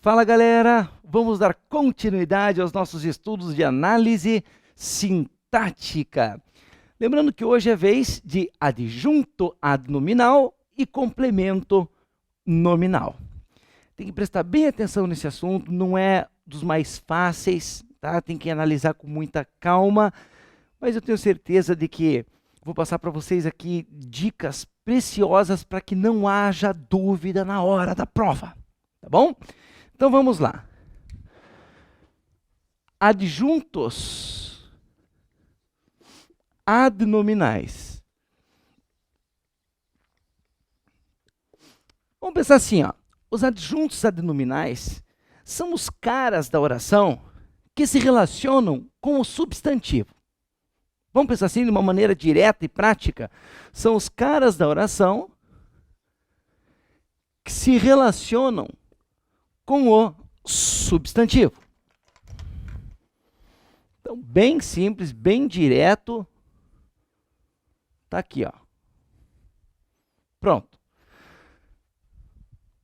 Fala galera, vamos dar continuidade aos nossos estudos de análise sintática. Lembrando que hoje é vez de adjunto adnominal e complemento nominal. Tem que prestar bem atenção nesse assunto, não é dos mais fáceis, tá? Tem que analisar com muita calma, mas eu tenho certeza de que vou passar para vocês aqui dicas preciosas para que não haja dúvida na hora da prova, tá bom? Então vamos lá. Adjuntos adnominais. Vamos pensar assim, ó. Os adjuntos adnominais são os caras da oração que se relacionam com o substantivo. Vamos pensar assim de uma maneira direta e prática? São os caras da oração que se relacionam com o substantivo. Então, bem simples, bem direto. Tá aqui, ó. Pronto.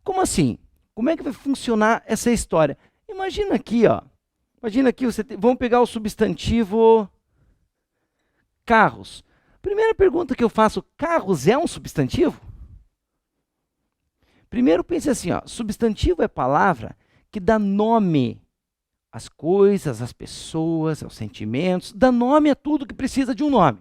Como assim? Como é que vai funcionar essa história? Imagina aqui, ó. Imagina aqui, vamos pegar o substantivo carros. Primeira pergunta que eu faço, carros é um substantivo? Primeiro pense assim, ó, substantivo é palavra que dá nome às coisas, às pessoas, aos sentimentos, dá nome a tudo que precisa de um nome.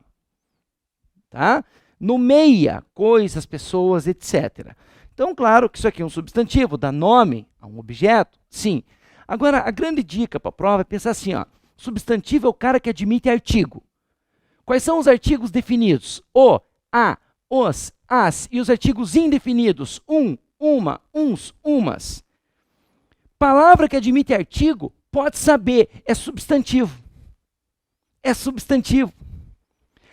Tá? Nomeia coisas, pessoas, etc. Então, claro que isso aqui é um substantivo, dá nome a um objeto, sim. Agora, a grande dica para a prova é pensar assim, ó, substantivo é o cara que admite artigo. Quais são os artigos definidos? O, a, os, as e os artigos indefinidos, uma, uns, umas. Palavra que admite artigo, pode saber, é substantivo. É substantivo.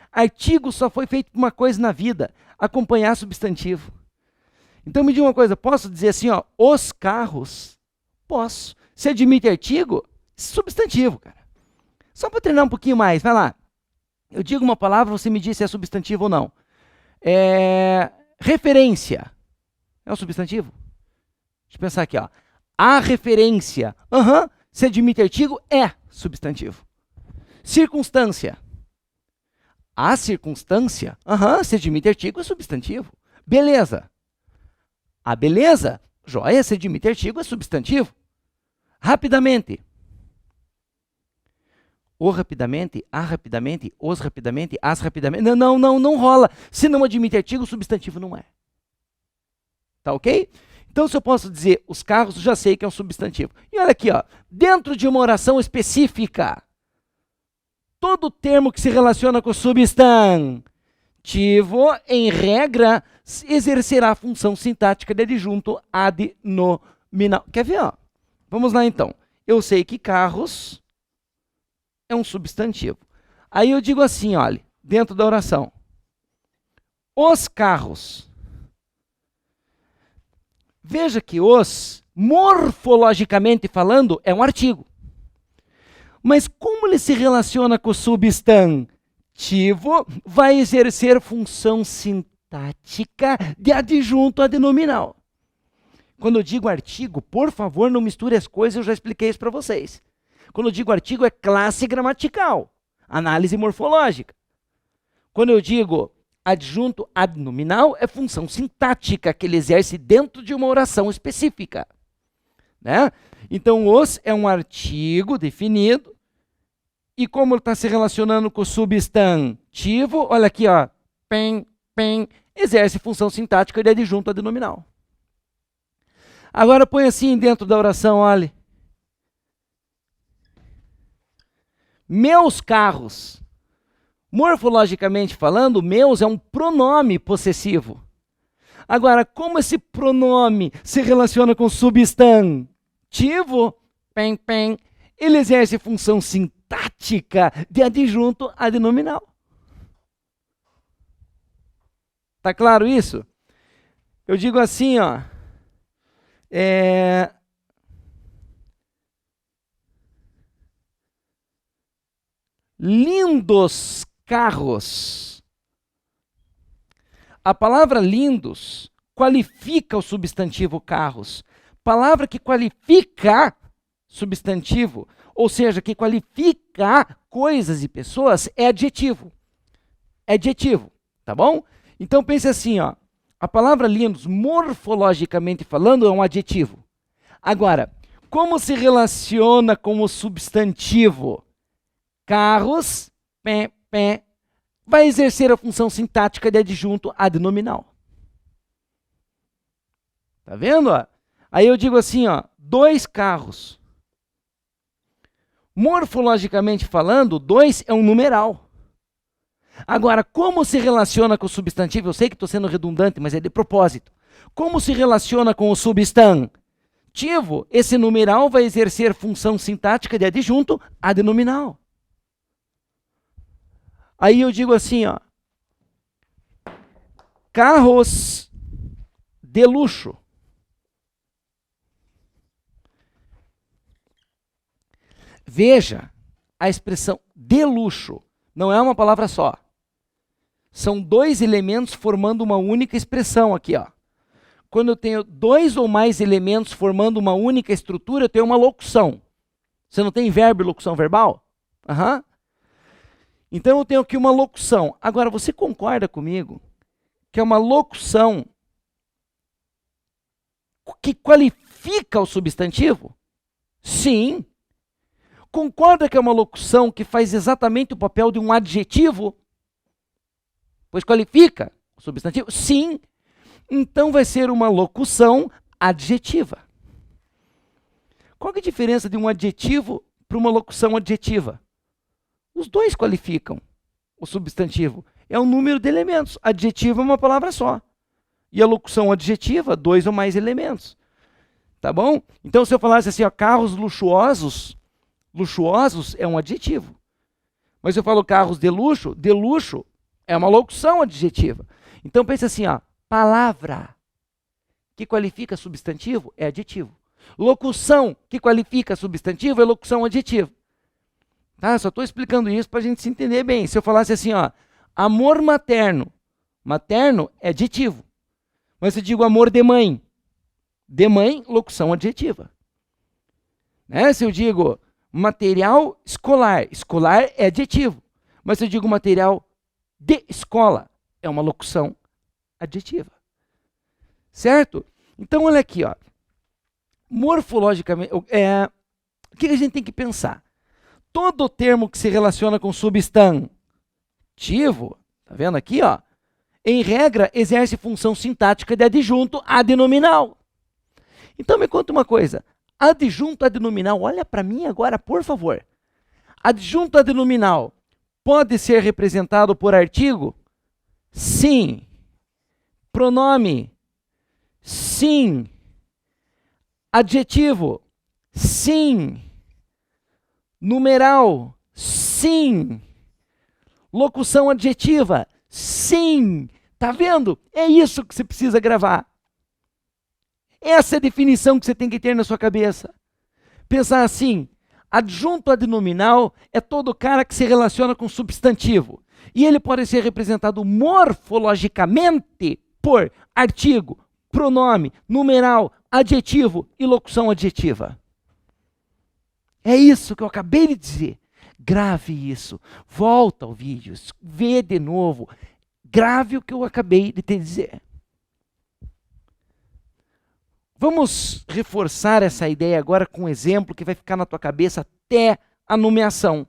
Artigo só foi feito por uma coisa na vida, acompanhar substantivo. Então me diga uma coisa, posso dizer assim, ó, os carros? Posso. Se admite artigo, substantivo, cara. Só para treinar um pouquinho mais, vai lá. Eu digo uma palavra, você me diz se é substantivo ou não. Referência. É um substantivo? Deixa eu pensar aqui, ó. A referência. Se admite artigo, é substantivo. Circunstância. A circunstância. Se admite artigo, é substantivo. Beleza. A beleza, joia, se admite artigo, é substantivo. Rapidamente. O rapidamente, a rapidamente, os rapidamente, as rapidamente. Não rola. Se não admite artigo, substantivo não é. Tá ok? Então, se eu posso dizer os carros, já sei que é um substantivo. E olha aqui, ó, dentro de uma oração específica, todo termo que se relaciona com o substantivo, em regra, exercerá a função sintática de adjunto adnominal. Quer ver? Ó? Vamos lá, então. Eu sei que carros é um substantivo. Aí eu digo assim, olha, dentro da oração. Os carros. Veja que os, morfologicamente falando, é um artigo. Mas como ele se relaciona com o substantivo, vai exercer função sintática de adjunto adnominal. Quando eu digo artigo, por favor, não misture as coisas, eu já expliquei isso para vocês. Quando eu digo artigo, é classe gramatical, análise morfológica. Quando eu digo adjunto adnominal, é função sintática que ele exerce dentro de uma oração específica. Né? Então, os é um artigo definido, e como ele está se relacionando com o substantivo, olha aqui, ó, exerce função sintática de adjunto adnominal. Agora põe assim dentro da oração, olha. Meus carros. Morfologicamente falando, meus é um pronome possessivo. Agora, como esse pronome se relaciona com substantivo, ele exerce função sintática de adjunto adnominal. Tá claro isso? Eu digo assim, ó. Lindos carros. A palavra lindos qualifica o substantivo carros. Palavra que qualifica substantivo, ou seja, que qualifica coisas e pessoas, é adjetivo. É adjetivo, tá bom? Então pense assim, ó. A palavra lindos, morfologicamente falando, é um adjetivo. Agora, como se relaciona com o substantivo? Carros, vai exercer a função sintática de adjunto adnominal. Tá vendo? Ó? Aí eu digo assim, ó, 2 carros. Morfologicamente falando, 2 é um numeral. Agora, como se relaciona com o substantivo? Eu sei que estou sendo redundante, mas é de propósito. Como se relaciona com o substantivo? Esse numeral vai exercer função sintática de adjunto adnominal. Aí eu digo assim, ó, carros de luxo. Veja, a expressão de luxo não é uma palavra só. São 2 elementos formando uma única expressão aqui, ó. Quando eu tenho 2 ou mais elementos formando uma única estrutura, eu tenho uma locução. Você não tem verbo e locução verbal? Uhum. Então eu tenho aqui uma locução. Agora, você concorda comigo que é uma locução que qualifica o substantivo? Sim. Concorda que é uma locução que faz exatamente o papel de um adjetivo? Pois qualifica o substantivo? Sim. Então vai ser uma locução adjetiva. Qual que é a diferença de um adjetivo para uma locução adjetiva? Os 2 qualificam o substantivo. É um número de elementos. Adjetivo é uma palavra só. E a locução adjetiva, 2 ou mais elementos. Tá bom? Então, se eu falasse assim, ó, carros luxuosos, luxuosos é um adjetivo. Mas se eu falo carros de luxo é uma locução adjetiva. Então, pense assim, ó, palavra que qualifica substantivo é adjetivo. Locução que qualifica substantivo é locução adjetiva. Tá? Só estou explicando isso para a gente se entender bem. Se eu falasse assim, ó, amor materno. Materno é adjetivo. Mas se eu digo amor de mãe, locução adjetiva. Né? Se eu digo material escolar, escolar é adjetivo. Mas se eu digo material de escola, é uma locução adjetiva. Certo? Então, olha aqui, ó. Morfologicamente, o que a gente tem que pensar? Todo termo que se relaciona com substantivo, tá vendo aqui, ó? Em regra, exerce função sintática de adjunto adnominal. Então, me conta uma coisa. Adjunto adnominal, olha para mim agora, por favor. Adjunto adnominal pode ser representado por artigo? Sim. Pronome? Sim. Adjetivo? Sim. Numeral? Sim. Locução adjetiva? Sim. Tá vendo? É isso que você precisa gravar. Essa é a definição que você tem que ter na sua cabeça. Pensar assim, adjunto adnominal é todo cara que se relaciona com substantivo. E ele pode ser representado morfologicamente por artigo, pronome, numeral, adjetivo e locução adjetiva. É isso que eu acabei de dizer. Grave isso. Volta ao vídeo, vê de novo. Grave o que eu acabei de te dizer. Vamos reforçar essa ideia agora com um exemplo que vai ficar na tua cabeça até a nomeação.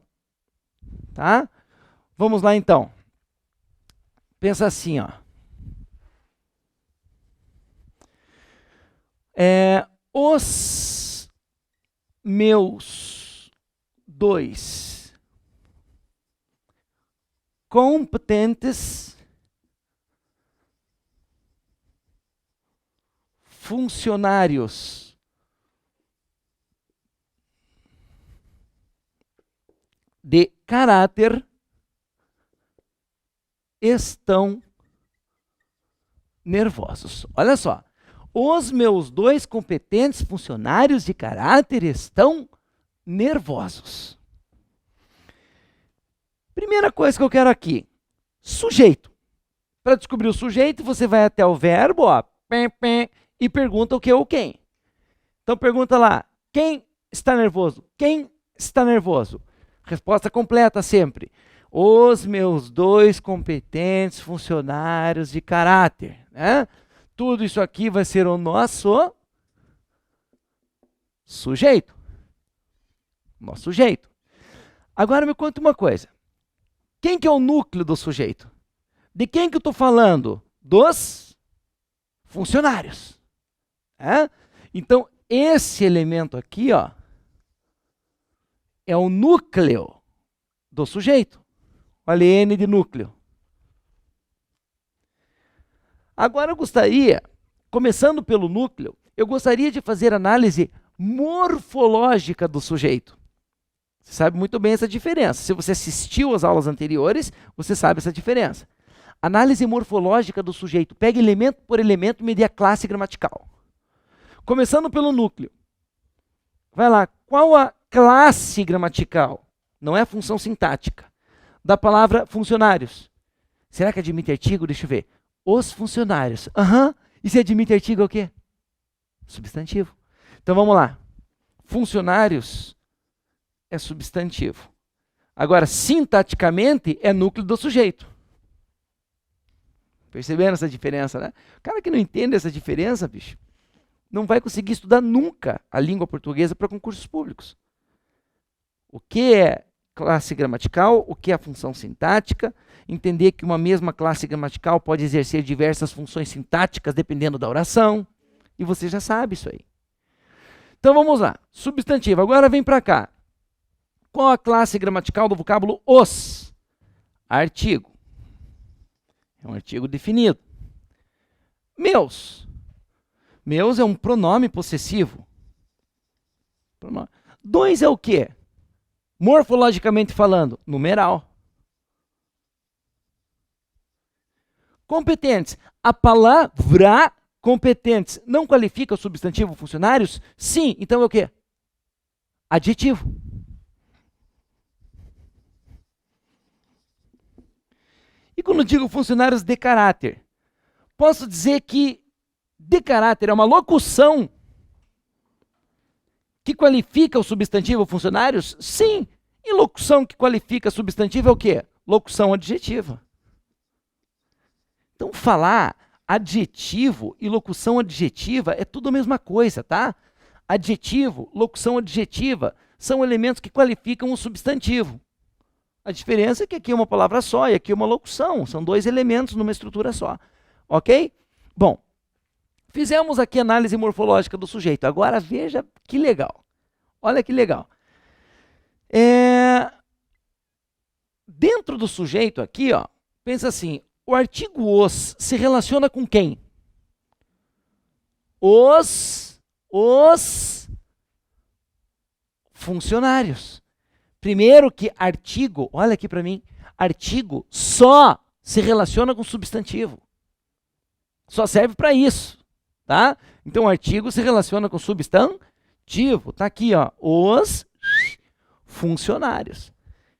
Tá? Vamos lá então. Pensa assim, ó. Os meus 2 competentes funcionários de caráter estão nervosos. Olha só. Os meus 2 competentes funcionários de caráter estão nervosos. Primeira coisa que eu quero aqui, sujeito. Para descobrir o sujeito, você vai até o verbo, ó, e pergunta o que ou quem. Então pergunta lá, quem está nervoso? Quem está nervoso? Resposta completa sempre. Os meus 2 competentes funcionários de caráter. Né? Tudo isso aqui vai ser o nosso sujeito. Nosso sujeito. Agora me conta uma coisa. Quem que é o núcleo do sujeito? De quem que eu estou falando? Dos funcionários. É? Então, esse elemento aqui, ó, é o núcleo do sujeito. Olha, N de núcleo. Agora eu gostaria, começando pelo núcleo, eu gostaria de fazer análise morfológica do sujeito. Você sabe muito bem essa diferença. Se você assistiu às aulas anteriores, você sabe essa diferença. Análise morfológica do sujeito. Pega elemento por elemento e medir a classe gramatical. Começando pelo núcleo. Vai lá, qual a classe gramatical? Não é a função sintática. Da palavra funcionários. Será que admite artigo? Deixa eu ver. Os funcionários. E se admite artigo é o quê? Substantivo. Então vamos lá. Funcionários é substantivo. Agora, sintaticamente, é núcleo do sujeito. Percebendo essa diferença, né? O cara que não entende essa diferença, bicho, não vai conseguir estudar nunca a língua portuguesa para concursos públicos. O que é classe gramatical, o que é a função sintática, entender que uma mesma classe gramatical pode exercer diversas funções sintáticas dependendo da oração, e você já sabe isso aí. Então vamos lá, substantivo, agora vem para cá. Qual a classe gramatical do vocábulo os? Artigo. É um artigo definido. Meus. Meus é um pronome possessivo. Dois é o quê? Morfologicamente falando, numeral. Competentes. A palavra competentes não qualifica o substantivo funcionários? Sim. Então é o quê? Adjetivo. E quando digo funcionários de caráter, posso dizer que de caráter é uma locução que qualifica o substantivo funcionários? Sim. E locução que qualifica substantivo é o quê? Locução adjetiva. Então, falar adjetivo e locução adjetiva é tudo a mesma coisa, tá? Adjetivo, locução adjetiva são elementos que qualificam o substantivo. A diferença é que aqui é uma palavra só e aqui é uma locução. São 2 elementos numa estrutura só. Ok? Bom, fizemos aqui a análise morfológica do sujeito. Agora veja que legal. Olha que legal. Dentro do sujeito aqui, ó, pensa assim, o artigo os se relaciona com quem? Os funcionários. Primeiro que artigo, olha aqui para mim, artigo só se relaciona com substantivo. Só serve para isso, tá? Então, artigo se relaciona com substantivo. Tá aqui, ó, os funcionários.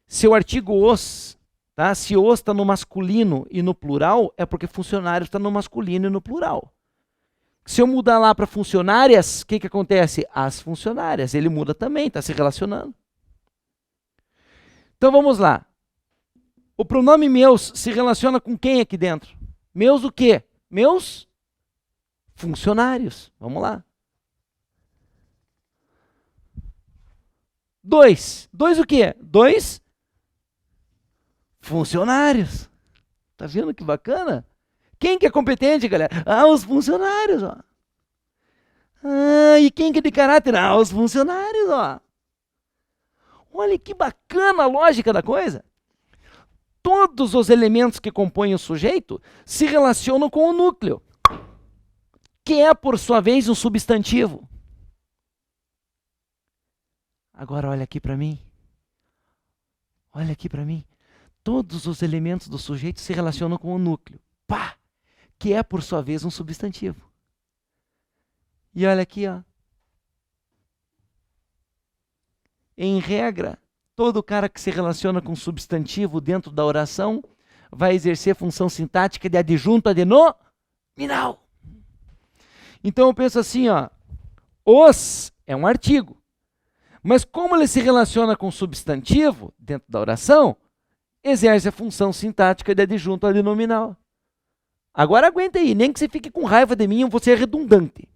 Se o artigo os, tá? Se os está no masculino e no plural, é porque funcionário está no masculino e no plural. Se eu mudar lá para funcionárias, o que acontece? As funcionárias, ele muda também, está se relacionando. Então vamos lá. O pronome meus se relaciona com quem aqui dentro? Meus o quê? Meus funcionários. Vamos lá. 2. 2 o quê? 2 funcionários. Tá vendo que bacana? Quem que é competente, galera? Os funcionários, ó. E quem que é de caráter? Os funcionários, ó. Olha que bacana a lógica da coisa. Todos os elementos que compõem o sujeito se relacionam com o núcleo, que é, por sua vez, um substantivo. Agora, olha aqui para mim. Olha aqui para mim. Todos os elementos do sujeito se relacionam com o núcleo, que é, por sua vez, um substantivo. E olha aqui, ó. Em regra, todo cara que se relaciona com substantivo dentro da oração vai exercer função sintática de adjunto a denominal. Então eu penso assim, ó, Os é um artigo. Mas como ele se relaciona com o substantivo dentro da oração, exerce a função sintática de adjunto adnominal. Agora aguenta aí, nem que você fique com raiva de mim, eu vou ser redundante.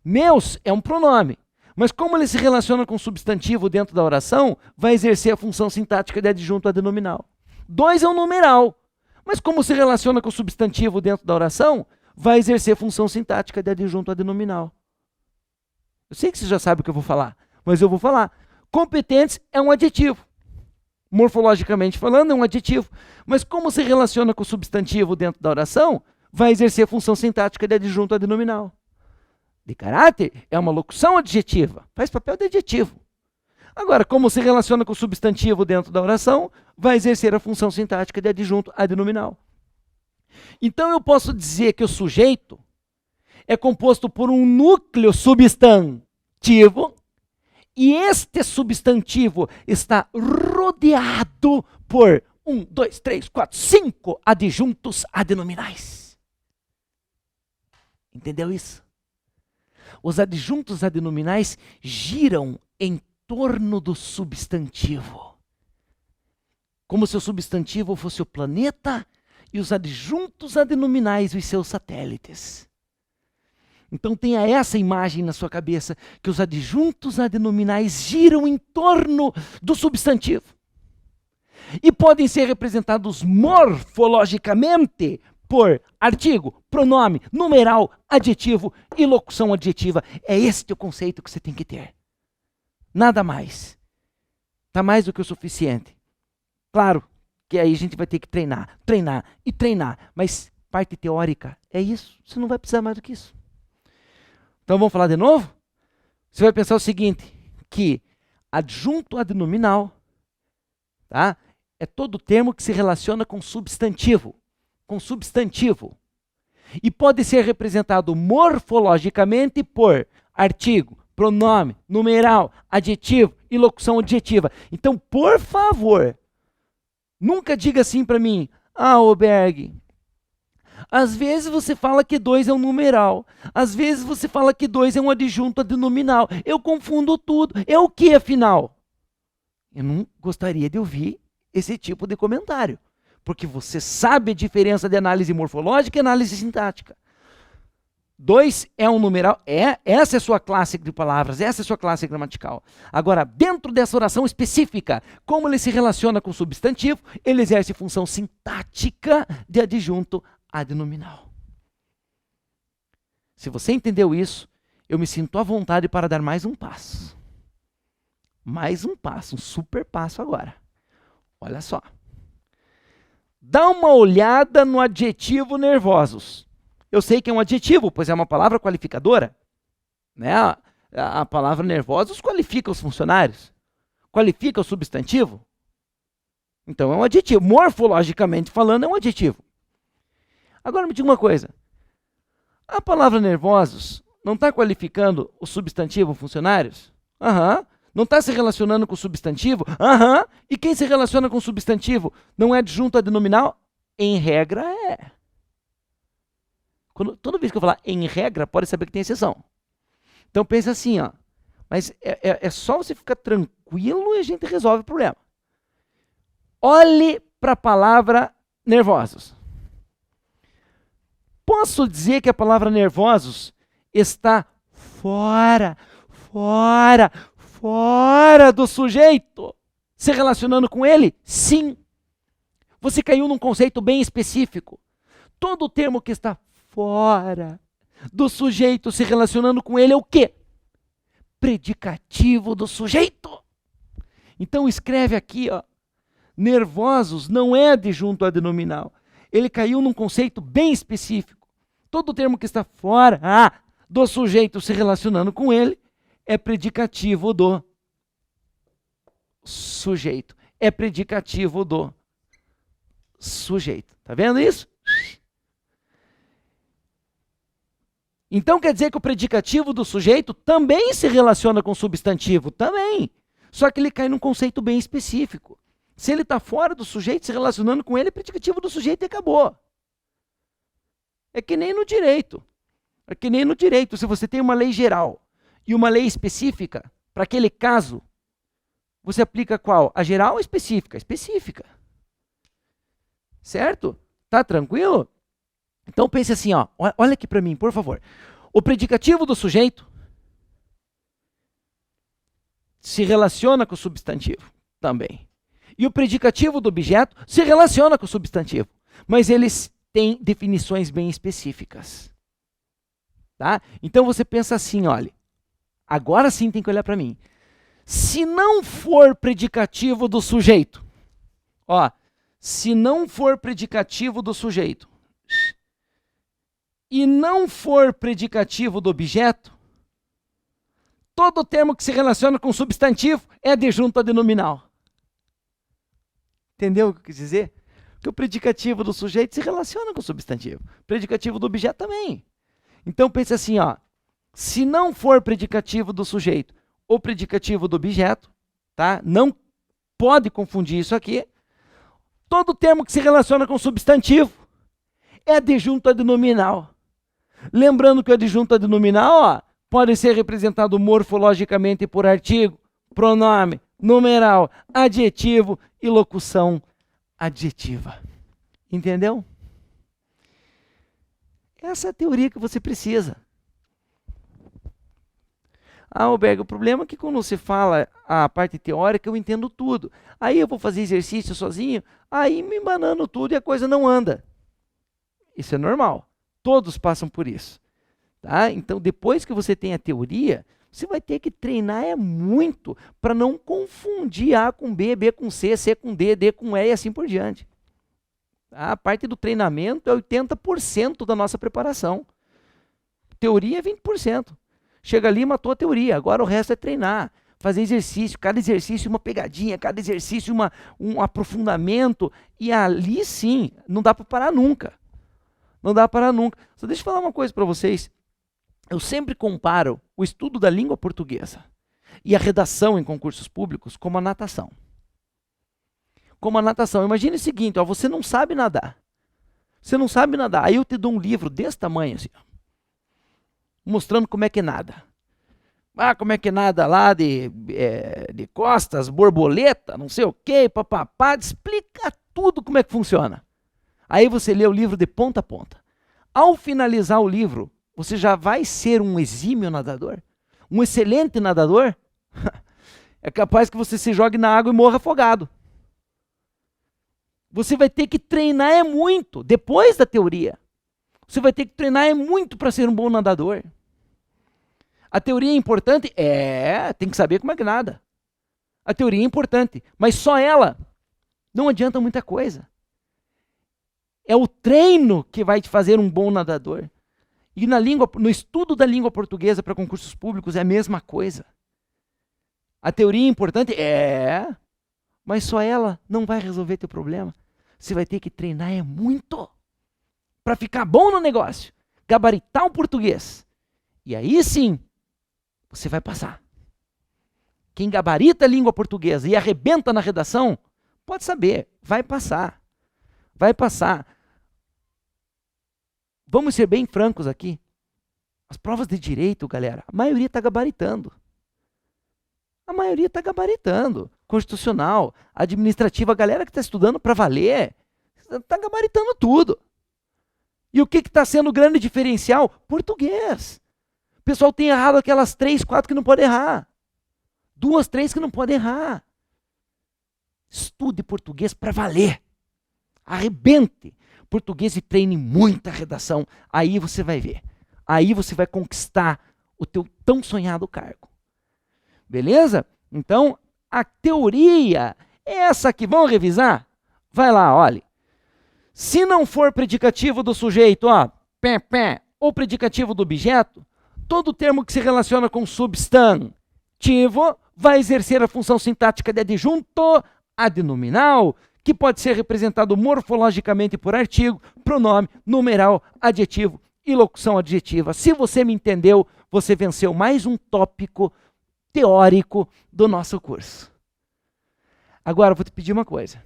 Meus é um pronome, mas como ele se relaciona com o substantivo dentro da oração, vai exercer a função sintática de adjunto adnominal. 2 é um numeral, mas como se relaciona com o substantivo dentro da oração, vai exercer a função sintática de adjunto adnominal. Eu sei que você já sabe o que eu vou falar, mas eu vou falar. Competentes é um adjetivo. Morfologicamente falando, é um adjetivo. Mas como se relaciona com o substantivo dentro da oração, vai exercer a função sintática de adjunto adnominal. De caráter é uma locução adjetiva. Faz papel de adjetivo. Agora, como se relaciona com o substantivo dentro da oração, vai exercer a função sintática de adjunto adnominal. Então, eu posso dizer que o sujeito é composto por um núcleo substantivo e este substantivo está rodeado por 1, 2, 3, 4, 5 adjuntos adnominais. Entendeu isso? Os adjuntos adnominais giram em torno do substantivo. Como se o substantivo fosse o planeta e os adjuntos adnominais os seus satélites. Então tenha essa imagem na sua cabeça, que os adjuntos adnominais giram em torno do substantivo. E podem ser representados morfologicamente por artigo, pronome, numeral, adjetivo e locução adjetiva. É este o conceito que você tem que ter. Nada mais. Está mais do que o suficiente. Claro que aí a gente vai ter que treinar. Mas parte teórica é isso. Você não vai precisar mais do que isso. Então vamos falar de novo? Você vai pensar o seguinte, que adjunto adnominal, tá? É todo termo que se relaciona com substantivo. E pode ser representado morfologicamente por artigo, pronome, numeral, adjetivo e locução adjetiva. Então, por favor, nunca diga assim para mim, Berg, às vezes você fala que 2 é um numeral, às vezes você fala que 2 é um adjunto adnominal. Eu confundo tudo. É o que, afinal? Eu não gostaria de ouvir esse tipo de comentário, porque você sabe a diferença de análise morfológica e análise sintática. 2 é um numeral, essa é a sua classe de palavras, essa é a sua classe gramatical. Agora, dentro dessa oração específica, como ele se relaciona com o substantivo, ele exerce função sintática de adjunto adnominal. Se você entendeu isso, eu me sinto à vontade para dar mais um passo. Um super passo agora. Olha só. Dá uma olhada no adjetivo nervosos. Eu sei que é um adjetivo, pois é uma palavra qualificadora. Né? A palavra nervosos qualifica os funcionários. Qualifica o substantivo. Então é um adjetivo. Morfologicamente falando, é um adjetivo. Agora me diga uma coisa. A palavra nervosos não está qualificando o substantivo funcionários? Não está se relacionando com o substantivo? E quem se relaciona com o substantivo não é adjunto adnominal? Em regra, é. Toda vez que eu falar em regra, pode saber que tem exceção. Então pense assim, mas é só você ficar tranquilo e a gente resolve o problema. Olhe para a palavra nervosos. Posso dizer que a palavra nervosos está fora do sujeito, se relacionando com ele? Sim. Você caiu num conceito bem específico. Todo termo que está fora do sujeito se relacionando com ele é o quê? Predicativo do sujeito. Então escreve aqui, nervosos não é adjunto adnominal. Ele caiu num conceito bem específico. Todo termo que está fora do sujeito se relacionando com ele é predicativo do sujeito. É predicativo do sujeito. Tá vendo isso? Então quer dizer que o predicativo do sujeito também se relaciona com o substantivo? Também. Só que ele cai num conceito bem específico. Se ele está fora do sujeito, se relacionando com ele, é predicativo do sujeito e acabou. É que nem no direito. É que nem no direito, se você tem uma lei geral e uma lei específica, para aquele caso, você aplica qual? A geral ou específica? Específica. Certo? Tá tranquilo? Então pense assim, ó, olha aqui para mim, por favor. O predicativo do sujeito se relaciona com o substantivo também. E o predicativo do objeto se relaciona com o substantivo. Mas eles têm definições bem específicas. Tá? Então você pensa assim, olha, agora sim tem que olhar para mim. Se não for predicativo do sujeito, ó, se não for predicativo do sujeito e não for predicativo do objeto, todo termo que se relaciona com substantivo é adjunto adnominal. Entendeu o que eu quis dizer? Que o predicativo do sujeito se relaciona com o substantivo. O predicativo do objeto também. Então pense assim, ó, se não for predicativo do sujeito ou predicativo do objeto, tá? Não pode confundir isso aqui. Todo termo que se relaciona com substantivo é adjunto adnominal. Lembrando que o adjunto adnominal, ó, pode ser representado morfologicamente por artigo, pronome, numeral, adjetivo e locução adjetiva. Entendeu? Essa é a teoria que você precisa. Ah, Alberto, o problema é que quando você fala a parte teórica, eu entendo tudo. Aí eu vou fazer exercício sozinho, aí me embanando tudo e a coisa não anda. Isso é normal. Todos passam por isso. Tá? Então, depois que você tem a teoria, você vai ter que treinar muito para não confundir A com B, B com C, C com D, D com E e assim por diante. A parte do treinamento é 80% da nossa preparação. Teoria é 20%. Chega ali e matou a teoria. Agora o resto é treinar, fazer exercício. Cada exercício uma pegadinha, cada exercício um aprofundamento. E ali sim, não dá para parar nunca. Não dá para parar nunca. Só deixa eu falar uma coisa para vocês. Eu sempre comparo o estudo da língua portuguesa e a redação em concursos públicos como a natação. Como a natação. Imagine o seguinte, ó, você não sabe nadar. Você não sabe nadar. Aí eu te dou um livro desse tamanho, assim, ó, mostrando como é que nada. Ah, como é que nada lá de costas, borboleta, não sei o quê, papapá. Explica tudo como é que funciona. Aí você lê o livro de ponta a ponta. Ao finalizar o livro, você já vai ser um exímio nadador? Um excelente nadador? É capaz que você se jogue na água e morra afogado. Você vai ter que treinar muito, depois da teoria. Você vai ter que treinar muito para ser um bom nadador. A teoria é importante? Tem que saber como é que nada. A teoria é importante, mas só ela não adianta muita coisa. É o treino que vai te fazer um bom nadador. E no estudo da língua portuguesa para concursos públicos é a mesma coisa. A teoria é importante? Mas só ela não vai resolver teu problema. Você vai ter que treinar muito para ficar bom no negócio, gabaritar o português. E aí sim, você vai passar. Quem gabarita a língua portuguesa e arrebenta na redação, pode saber, vai passar. Vai passar. Vamos ser bem francos aqui. As provas de direito, galera, a maioria está gabaritando. A maioria está gabaritando. Constitucional, administrativa, a galera que está estudando para valer, está gabaritando tudo. E o que está sendo o grande diferencial? Português. O pessoal tem errado aquelas 3, 4 que não pode errar. 2, 3 que não pode errar. Estude português para valer. Arrebente português e treine muita redação. Aí você vai ver. Aí você vai conquistar o teu tão sonhado cargo. Beleza? Então, a teoria é essa aqui. Vamos revisar? Vai lá, olha. Se não for predicativo do sujeito, ó, ou predicativo do objeto, todo termo que se relaciona com substantivo vai exercer a função sintática de adjunto adnominal, que pode ser representado morfologicamente por artigo, pronome, numeral, adjetivo e locução adjetiva. Se você me entendeu, você venceu mais um tópico teórico do nosso curso. Agora, eu vou te pedir uma coisa.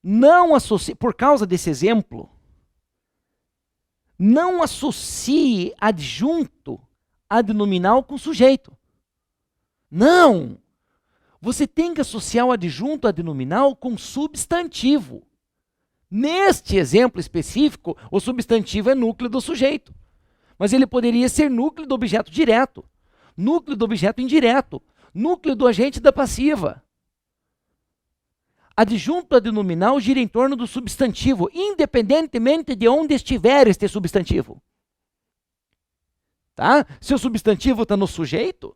Não associe, por causa desse exemplo, Não associe adjunto adnominal com sujeito. Não! Você tem que associar o adjunto adnominal com substantivo. Neste exemplo específico, o substantivo é núcleo do sujeito. Mas ele poderia ser núcleo do objeto direto, núcleo do objeto indireto, núcleo do agente da passiva. Adjunto adnominal gira em torno do substantivo, independentemente de onde estiver este substantivo. Tá? Se o substantivo está no sujeito,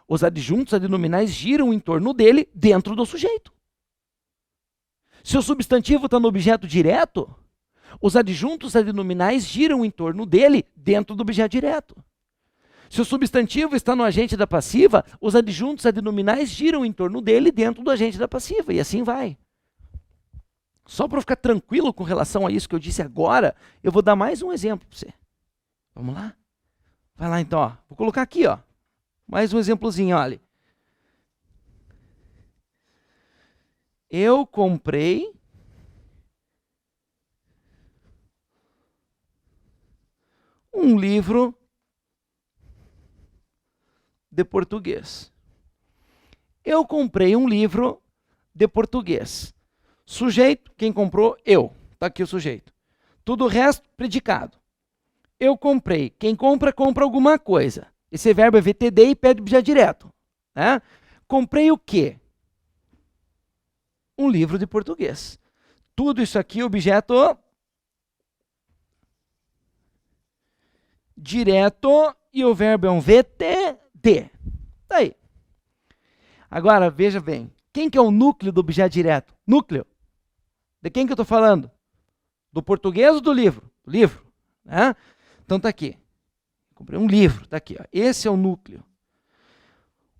os adjuntos adnominais giram em torno dele dentro do sujeito. Se o substantivo está no objeto direto, os adjuntos adnominais giram em torno dele dentro do objeto direto. Se o substantivo está no agente da passiva, os adjuntos adnominais giram em torno dele dentro do agente da passiva, e assim vai. Só para ficar tranquilo com relação a isso que eu disse agora, eu vou dar mais um exemplo para você. Vamos lá? Vai lá então, ó. Vou colocar aqui, ó. Mais um exemplozinho, olha. Eu comprei um livro de português. Eu comprei um livro de português. Sujeito, quem comprou? Eu. Está aqui o sujeito. Tudo o resto, predicado. Eu comprei. Quem compra, compra alguma coisa. Esse verbo é VTD e pede objeto direto. Né? Comprei o quê? Um livro de português. Tudo isso aqui, objeto direto, e o verbo é um VTD. Tá aí. Agora, veja bem. Quem que é o núcleo do objeto direto? Núcleo. De quem que eu estou falando? Do português ou do livro? Do livro. Né? Então tá aqui. Comprei um livro, tá aqui. Ó. Esse é o núcleo.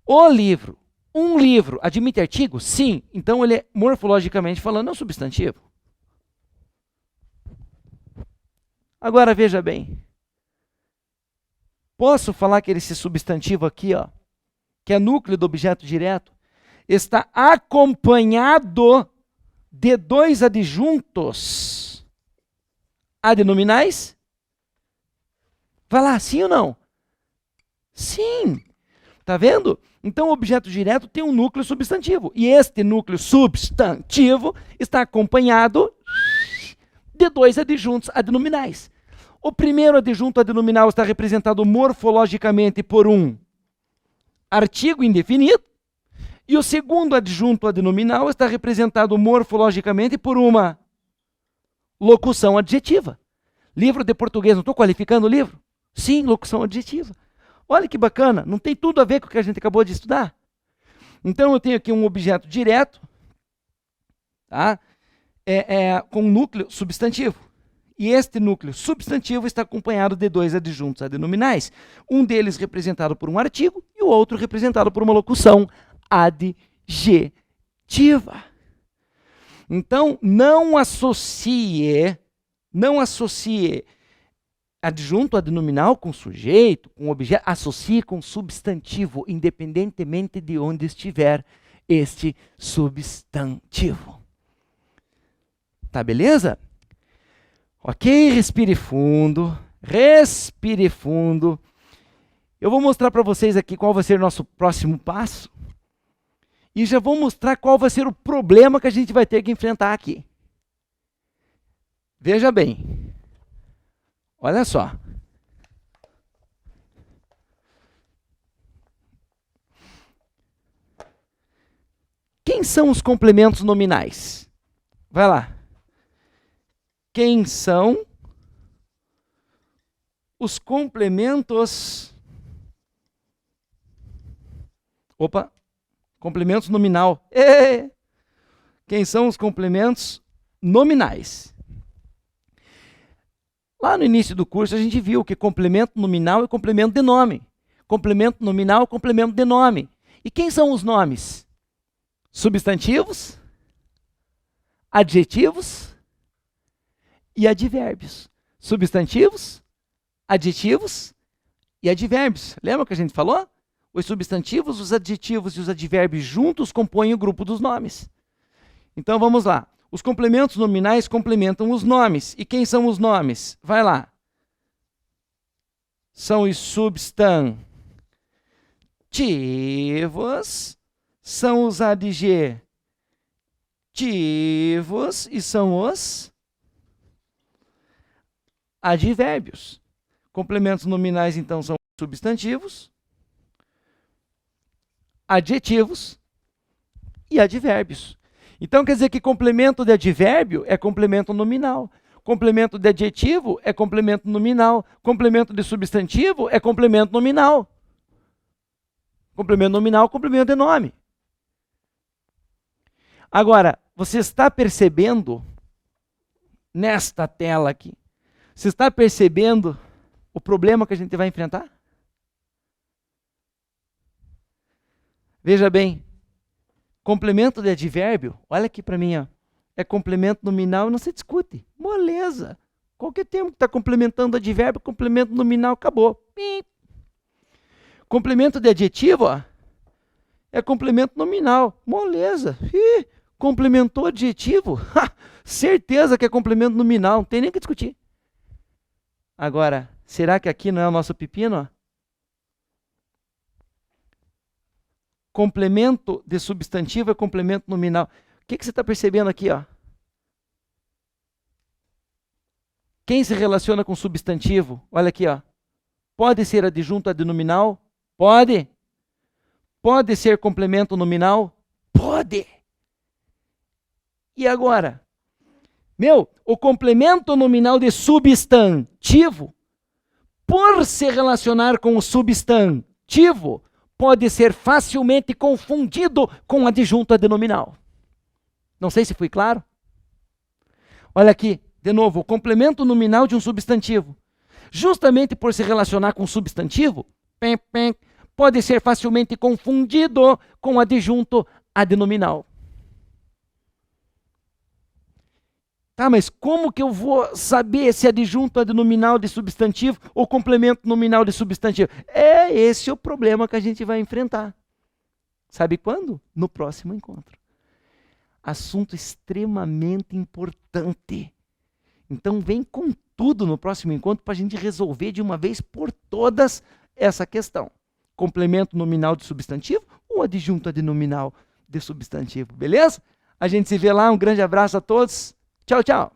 O livro. Um livro admite artigo? Sim. Então ele é, morfologicamente falando, é um substantivo. Agora veja bem. Posso falar que esse substantivo aqui, ó, que é núcleo do objeto direto, está acompanhado de dois adjuntos adnominais? Vai lá, sim ou não? Sim. Tá vendo? Então, o objeto direto tem um núcleo substantivo. E este núcleo substantivo está acompanhado de dois adjuntos adnominais. O primeiro adjunto adnominal está representado morfologicamente por um artigo indefinido. E o segundo adjunto adnominal está representado morfologicamente por uma locução adjetiva. Livro de português, não estou qualificando o livro? Sim, locução adjetiva. Olha que bacana, não tem tudo a ver com o que a gente acabou de estudar. Então eu tenho aqui um objeto direto, tá? Com um núcleo substantivo. E este núcleo substantivo está acompanhado de dois adjuntos adnominais. Um deles representado por um artigo e o outro representado por uma locução adjetiva. Então, não associe adjunto adnominal com sujeito, com objeto, associe com substantivo, independentemente de onde estiver este substantivo. Tá beleza? Ok, respire fundo, respire fundo. Eu vou mostrar para vocês aqui qual vai ser o nosso próximo passo. E já vou mostrar qual vai ser o problema que a gente vai ter que enfrentar aqui. Veja bem. Olha só. Quem são os complementos nominais? Vai lá. Quem são os complementos... Opa, complementos nominal. Quem são os complementos nominais? Lá no início do curso a gente viu que complemento nominal é complemento de nome. Complemento nominal é complemento de nome. E quem são os nomes? Substantivos, adjetivos e advérbios. Substantivos, adjetivos e advérbios. Lembra que a gente falou? Os substantivos, os adjetivos e os advérbios juntos compõem o grupo dos nomes. Então vamos lá. Os complementos nominais complementam os nomes. E quem são os nomes? Vai lá. são os substantivos, são os adjetivos e são os advérbios. Complementos nominais, então, são substantivos, adjetivos e advérbios. Então, quer dizer que complemento de advérbio é complemento nominal. Complemento de adjetivo é complemento nominal. Complemento de substantivo é complemento nominal. Complemento nominal, complemento de nome. Agora, você está percebendo, nesta tela aqui, você está percebendo o problema que a gente vai enfrentar? Veja bem, complemento de advérbio, olha aqui para mim, ó, é complemento nominal e não se discute. Moleza. Qualquer termo que está complementando advérbio, complemento nominal, acabou. Pim. Complemento de adjetivo, ó, é complemento nominal. Moleza. Ih, complementou adjetivo? Ha, certeza que é complemento nominal, não tem nem o que discutir. Agora, será que aqui não é o nosso pepino? Ó? Complemento de substantivo é complemento nominal. O que você está percebendo aqui? Ó? Quem se relaciona com substantivo? Olha aqui. Ó. Pode ser adjunto adnominal? Pode. Pode ser complemento nominal? Pode. E agora? O complemento nominal de substantivo, por se relacionar com o substantivo, pode ser facilmente confundido com adjunto adnominal. Não sei se fui claro. Olha aqui, de novo, o complemento nominal de um substantivo. Justamente por se relacionar com o substantivo, pode ser facilmente confundido com adjunto adnominal. Tá, mas como que eu vou saber se é adjunto adnominal de substantivo ou complemento nominal de substantivo? É esse o problema que a gente vai enfrentar. Sabe quando? No próximo encontro. Assunto extremamente importante. Então vem com tudo no próximo encontro para a gente resolver de uma vez por todas essa questão. Complemento nominal de substantivo ou adjunto adnominal de substantivo, beleza? A gente se vê lá, um grande abraço a todos. Tchau, tchau.